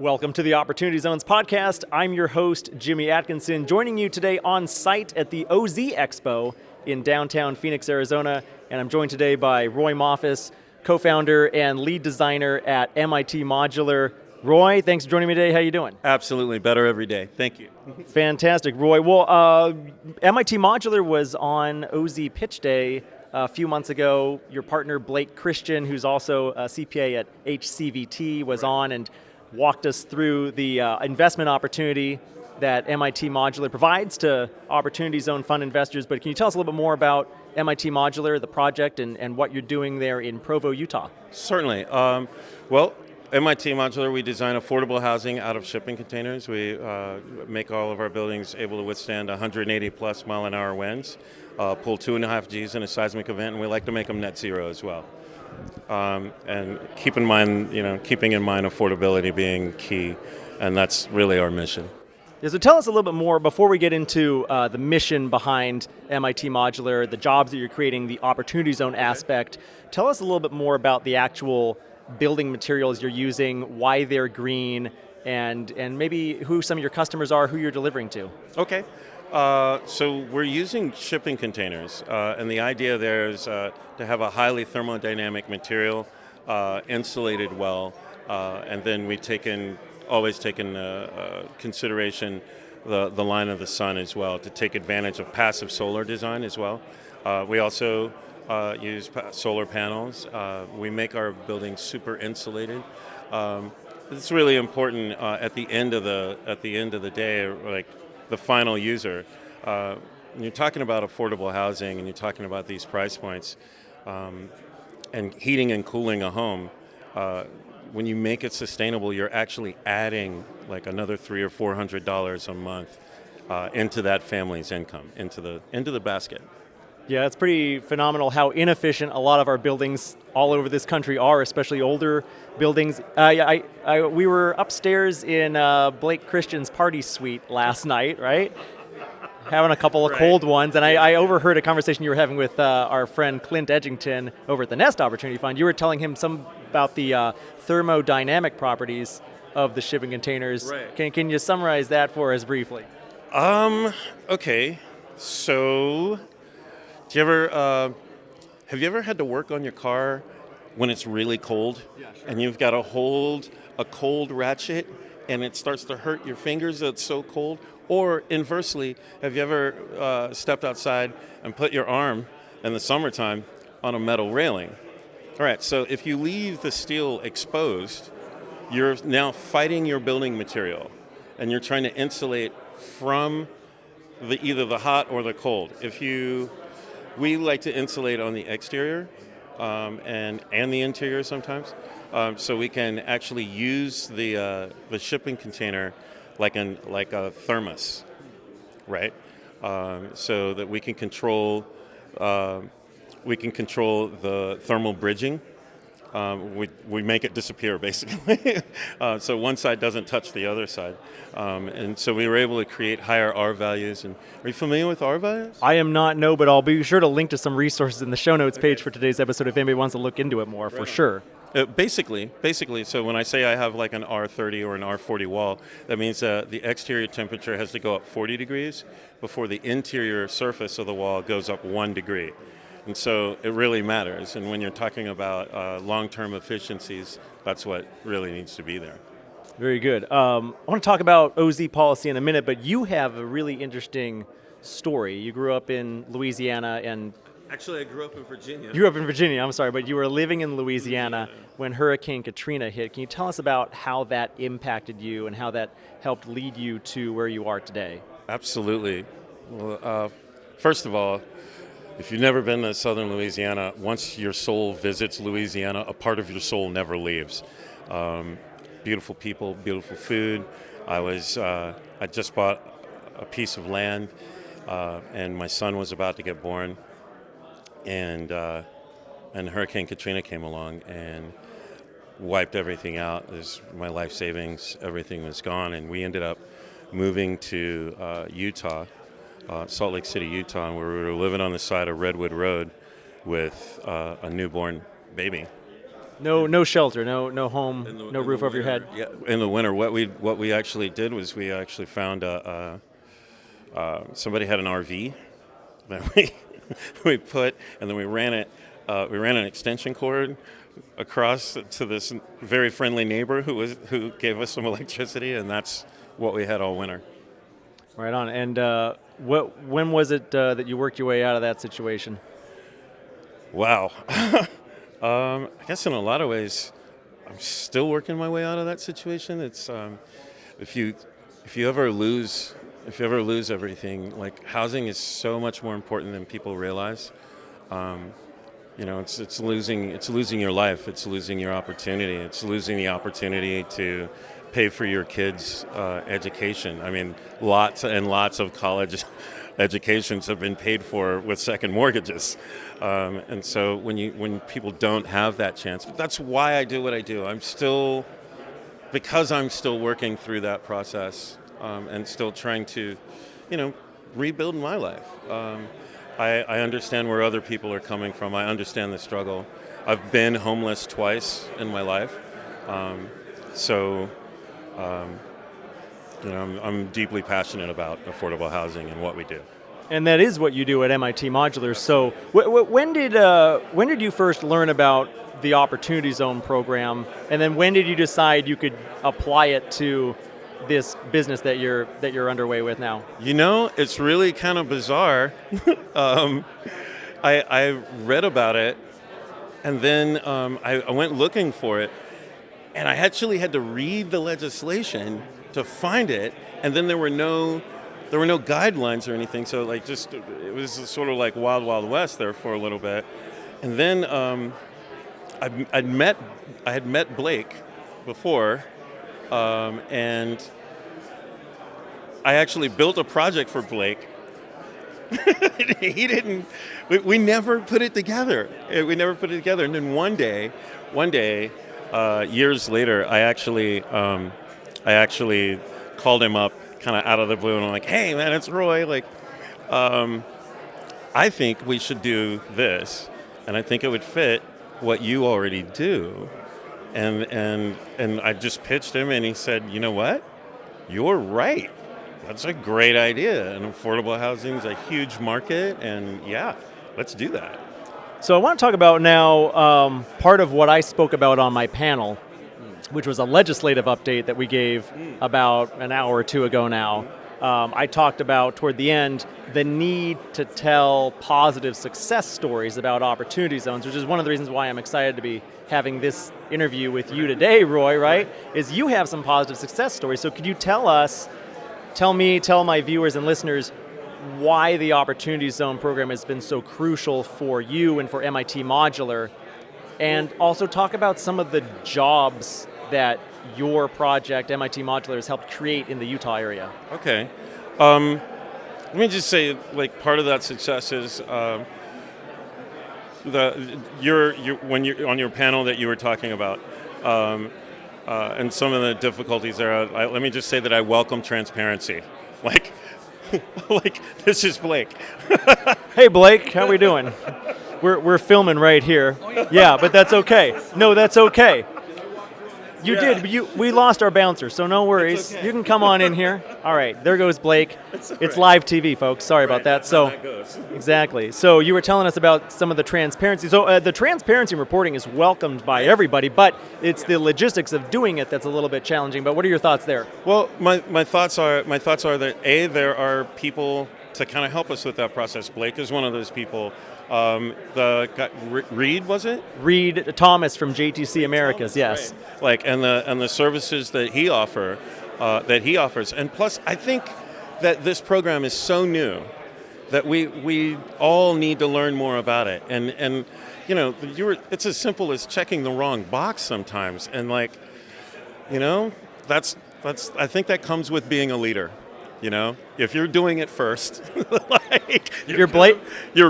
Welcome to the Opportunity Zones podcast. I'm your host, Jimmy Atkinson, joining you today on site at the OZ Expo in downtown Phoenix, Arizona. And I'm joined today by Roy Moffus, co-founder and lead designer at MIT Modular. Roy, thanks for joining me today. How you doing? Absolutely, better every day. Thank you. Fantastic, Roy. Well, MIT Modular was on OZ Pitch Day a few months ago. Your partner, Blake Christian, who's also a CPA at HCVT, was on and walked us through the investment opportunity that MIT Modular provides to Opportunity Zone fund investors. But can you tell us a little bit more about MIT Modular, the project, and what you're doing there in Provo, Utah? Certainly. Well, MIT Modular, we design affordable housing out of shipping containers. We make all of our buildings able to withstand 180 plus mile an hour winds, pull 2.5 Gs in a seismic event, and we like to make them net zero as well. And keeping in mind affordability being key, and that's really our mission. Yeah, so tell us a little bit more before we get into the mission behind MIT Modular, the jobs that you're creating, the Opportunity Zone aspect. Tell us a little bit more about the actual building materials you're using, why they're green, and maybe who some of your customers are, who you're delivering to. Okay. So we're using shipping containers, and the idea there is to have a highly thermodynamic material, insulated well, and then we always taken consideration the line of the sun as well to take advantage of passive solar design as well. We also use solar panels. We make our buildings super insulated. It's really important at the end of the day, like the final user. When you're talking about affordable housing and you're talking about these price points, and heating and cooling a home, when you make it sustainable, you're actually adding like another $300 or $400 a month into that family's income, into the basket. Yeah, it's pretty phenomenal how inefficient a lot of our buildings all over this country are, especially older buildings. We were upstairs in Blake Christian's party suite last night, right? Having a couple of cold ones, and I overheard a conversation you were having with our friend Clint Edgington over at the Nest Opportunity Fund. You were telling him some about the thermodynamic properties of the shipping containers. Right. Can you summarize that for us briefly? Okay. So, have you ever had to work on your car when it's really cold? Yeah, sure. And you've got to hold a cold ratchet and it starts to hurt your fingers, it's so cold? Or inversely, have you ever stepped outside and put your arm in the summertime on a metal railing? All right, so if you leave the steel exposed, you're now fighting your building material and you're trying to insulate from either the hot or the cold. We like to insulate on the exterior and the interior sometimes, so we can actually use the shipping container like a thermos, right? So that we can control the thermal bridging. We make it disappear basically, so one side doesn't touch the other side, and so we were able to create higher R values. And are you familiar with R values? I am not, no, but I'll be sure to link to some resources in the show notes page for today's episode if anybody wants to look into it more, for sure. Basically, so when I say I have like an R30 or an R40 wall, that means the exterior temperature has to go up 40 degrees before the interior surface of the wall goes up 1 degree. And so it really matters. And when you're talking about long-term efficiencies, that's what really needs to be there. Very good. I want to talk about OZ policy in a minute, but you have a really interesting story. You grew up in Louisiana and... Actually, I grew up in Virginia. You grew up in Virginia, I'm sorry, but you were living in Louisiana when Hurricane Katrina hit. Can you tell us about how that impacted you and how that helped lead you to where you are today? Absolutely. Well, first of all, if you've never been to southern Louisiana, once your soul visits Louisiana, a part of your soul never leaves. Beautiful people, beautiful food. I just bought a piece of land, and my son was about to get born. And Hurricane Katrina came along and wiped everything out. My life savings, everything was gone, and we ended up moving to Utah, Salt Lake City, Utah, and we were living on the side of Redwood Road with a newborn baby. No shelter, no home, In the- no in roof the over your head. winter. Yeah, in the winter, what we actually did was we actually found somebody had an RV that we put, and then we ran it. We ran an extension cord across to this very friendly neighbor who gave us some electricity, and that's what we had all winter. Right on. And when was it that you worked your way out of that situation? Wow. I guess in a lot of ways, I'm still working my way out of that situation. It's if you ever lose everything, like housing is so much more important than people realize. It's losing your life. It's losing your opportunity. It's losing the opportunity to pay for your kids' education. I mean, lots and lots of college educations have been paid for with second mortgages, and so when people don't have that chance, that's why I do what I do. Because I'm still working through that process and still trying to, rebuild my life. I understand where other people are coming from. I understand the struggle. I've been homeless twice in my life, I'm deeply passionate about affordable housing and what we do. And that is what you do at MIT Modular. So when did you first learn about the Opportunity Zone program, and then when did you decide you could apply it to this business that you're underway with now? It's really kind of bizarre. I read about it, and then I went looking for it, and I actually had to read the legislation to find it, and then there were no guidelines or anything. So it was sort of like Wild Wild West there for a little bit, and then I had met Blake before. And I actually built a project for Blake. He didn't. We never put it together. We never put it together. And then one day, years later, I actually called him up, kind of out of the blue, and I'm like, "Hey, man, it's Roy. I think we should do this, and I think it would fit what you already do." And I just pitched him, and he said, "You know what? You're right. That's a great idea. And affordable housing is a huge market, and yeah, let's do that." So I want to talk about now part of what I spoke about on my panel, which was a legislative update that we gave about an hour or two ago now. I talked about, toward the end, the need to tell positive success stories about opportunity zones, which is one of the reasons why I'm excited to be having this interview with you today, Roy, right? Is you have some positive success stories. So could you tell my viewers and listeners why the Opportunity Zone program has been so crucial for you and for MIT Modular, and also talk about some of the jobs that your project, MIT Modular, has helped create in the Utah area? Okay. Let me just say, part of that success is when you're on your panel that you were talking about, and some of the difficulties there. Let me just say that I welcome transparency. This is Blake. Hey, Blake, how we doing? We're filming right here. Yeah, but that's okay. No, that's okay. You did, but we lost our bouncer, so no worries. Okay. You can come on in here. All right, there goes Blake. It's live TV, folks. Sorry about that. So That goes. exactly. So you were telling us about some of the transparency. So the transparency reporting is welcomed by everybody, but it's the logistics of doing it that's a little bit challenging. But what are your thoughts there? Well, my thoughts are that there are people to kind of help us with that process. Blake is one of those people. The guy, Reed, was it? Reed Thomas from JTC Americas, yes. Right. And the services that he offers, and plus I think that this program is so new that we all need to learn more about it. And it's as simple as checking the wrong box sometimes, and that's I think that comes with being a leader. If you're doing it first, you're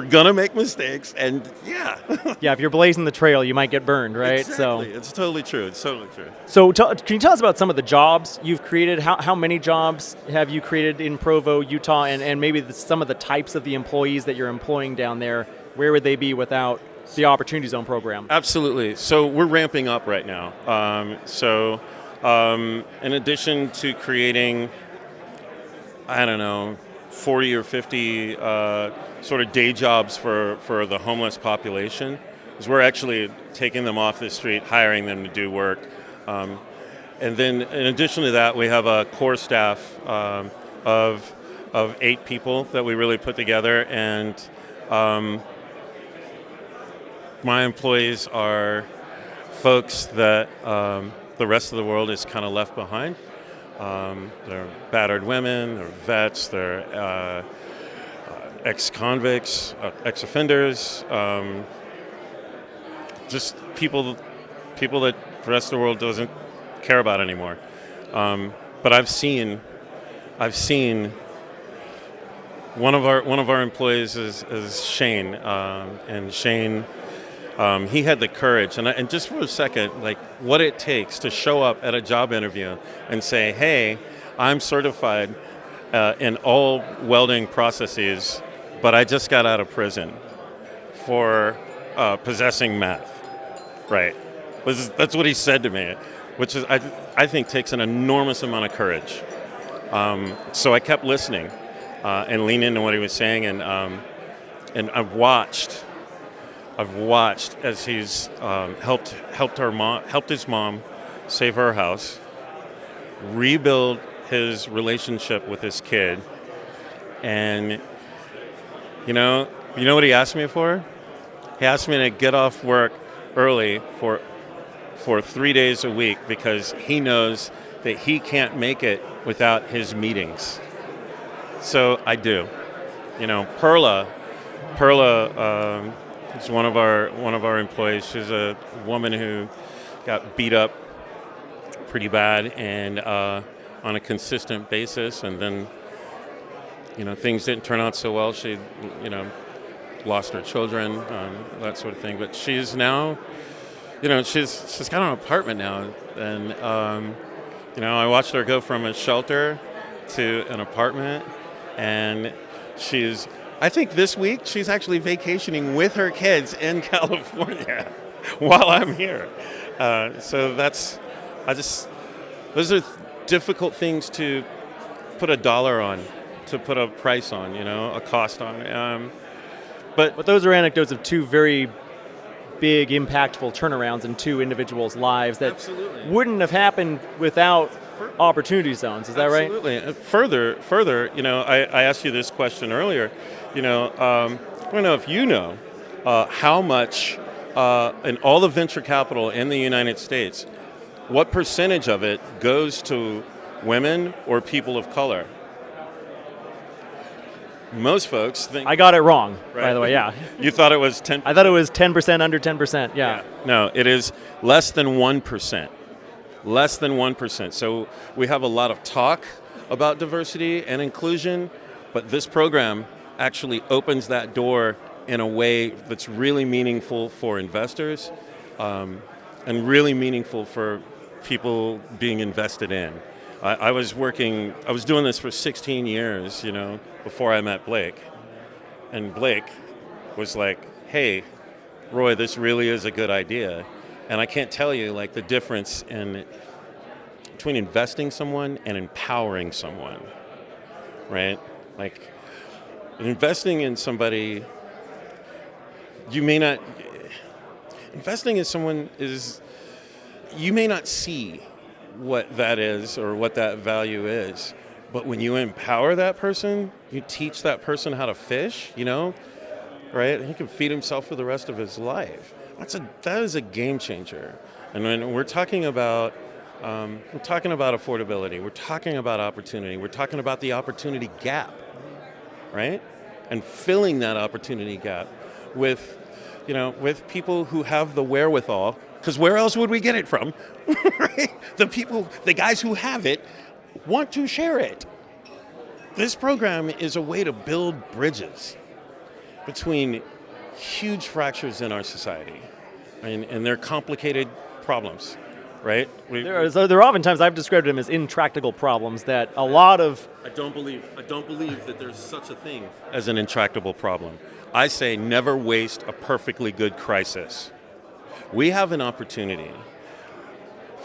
gonna make mistakes, and yeah. Yeah, if you're blazing the trail, you might get burned, right? Exactly. So it's totally true. So can you tell us about some of the jobs you've created? How many jobs have you created in Provo, Utah, and maybe some of the types of the employees that you're employing down there? Where would they be without the Opportunity Zone program? Absolutely. So we're ramping up right now. In addition to creating, I don't know, 40 or 50 sort of day jobs for the homeless population, is we're actually taking them off the street, hiring them to do work. And then in addition to that, we have a core staff of 8 people that we really put together. And my employees are folks that the rest of the world is kind of left behind. They're battered women, they're vets, they're ex-convicts, ex-offenders, just people that the rest of the world doesn't care about anymore. But I've seen one of our employees is Shane, and Shane. He had the courage, and just for a second, like what it takes to show up at a job interview and say, "Hey, I'm certified in all welding processes, but I just got out of prison for possessing meth." Right? That's what he said to me, which is I think takes an enormous amount of courage. So I kept listening and leaned into what he was saying, and I've watched as he's helped his mom save her house, rebuild his relationship with his kid, and you know what he asked me for? He asked me to get off work early for 3 days a week because he knows that he can't make it without his meetings. So I do. Perla. It's one of our employees. She's a woman who got beat up pretty bad and on a consistent basis, and then things didn't turn out so well. She lost her children, that sort of thing. But she's now, she's got an apartment now, and I watched her go from a shelter to an apartment, and I think this week she's actually vacationing with her kids in California while I'm here. So those are difficult things to put a dollar on, to put a price on, a cost on. But those are anecdotes of 2 very big, impactful turnarounds in 2 individuals' lives that Absolutely. wouldn't have happened without Opportunity Zones. Is that right? Absolutely. Further, I asked you this question earlier. I don't know if you know how much in all the venture capital in the United States, what percentage of it goes to women or people of color? Most folks think... I got it wrong, right? By the way, yeah. You thought it was 10%? I thought it was 10%, under 10%, yeah. No, it is less than 1%. Less than 1%. So we have a lot of talk about diversity and inclusion, but this program actually opens that door in a way that's really meaningful for investors and really meaningful for people being invested in. I was doing this for 16 years, before I met Blake. And Blake was like, "Hey, Roy, this really is a good idea." And I can't tell you the difference between investing someone and empowering someone, right? Investing in somebody, investing in someone you may not see what that is or what that value is, but when you empower that person, you teach that person how to fish, right? He can feed himself for the rest of his life. That is a game changer. And when we're talking about affordability, we're talking about opportunity, we're talking about the opportunity gap, right? And filling that opportunity gap with people who have the wherewithal, because where else would we get it from? Right? The guys who have it want to share it. This program is a way to build bridges between huge fractures in our society, and they're complicated problems, right? There are oftentimes, I've described them as intractable problems that a lot of... I don't believe that there's such a thing as an intractable problem. I say never waste a perfectly good crisis. We have an opportunity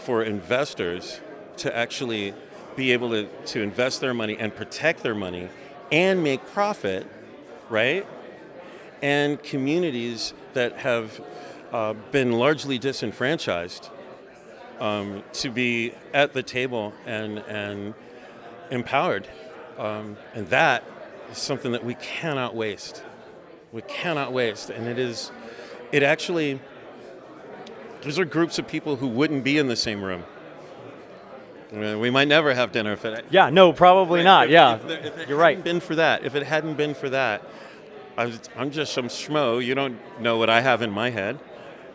for investors to actually be able to invest their money and protect their money and make profit, right? And communities that have been largely disenfranchised to be at the table and empowered. And that is something that we cannot waste. We cannot waste. And it actually, those are groups of people who wouldn't be in the same room. We might never have dinner if it. Yeah, no, probably not. If You're If right. it hadn't been for that, I'm just some schmo. You don't know what I have in my head,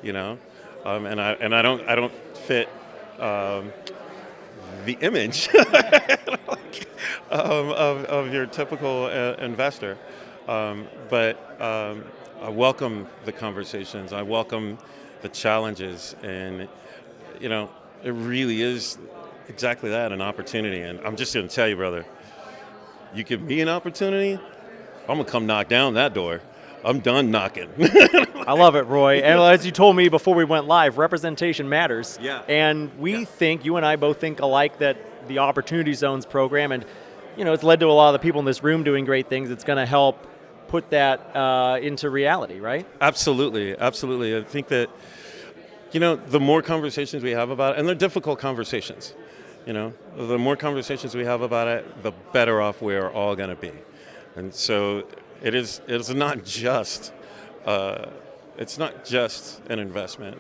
you know, and I don't fit the image of your typical investor. But I welcome the conversations. I welcome the challenges, and you know, it really is exactly that, an opportunity. And I'm just going to tell you, brother, you give me an opportunity, I'm going to come knock down that door. I'm done knocking. I love it, Roy. And as you told me before we went live, representation matters. Yeah. And we think, you and I both think alike, that the Opportunity Zones program, and you know, it's led to a lot of the people in this room doing great things. It's going to help put that into reality, right? Absolutely, absolutely. I think that, you know, the more conversations we have about it, and they're difficult conversations, you know, the more conversations we have about it, the better off we're all going to be. And so it's not just an investment.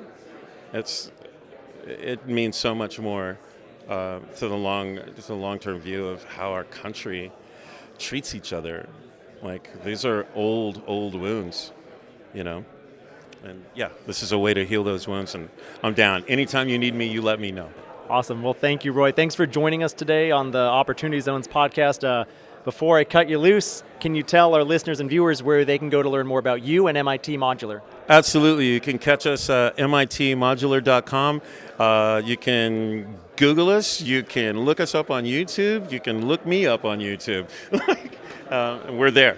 It means so much more to the long-term view of how our country treats each other. Like, these are old wounds, you know. And yeah, this is a way to heal those wounds, and I'm down. Anytime you need me, you let me know. Awesome. Well, thank you, Roy. Thanks for joining us today on the Opportunity Zones podcast. Before I cut you loose, can you tell our listeners and viewers where they can go to learn more about you and MIT Modular? Absolutely. You can catch us at mitmodular.com. You can Google us. You can look us up on YouTube. You can look me up on YouTube. We're there.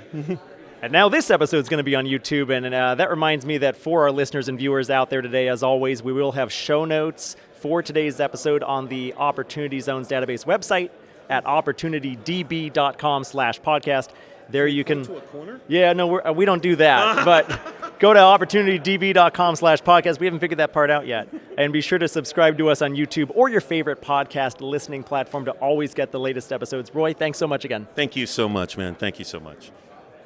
And now this episode is going to be on YouTube, and that reminds me that for our listeners and viewers out there today, as always, we will have show notes for today's episode on the Opportunity Zones database website at opportunitydb.com/podcast. There you can. To a corner? Yeah, no, we don't do that. But go to opportunitydb.com/podcast. We haven't figured that part out yet. And be sure to subscribe to us on YouTube or your favorite podcast listening platform to always get the latest episodes. Roy, thanks so much again. Thank you so much, man. Thank you so much.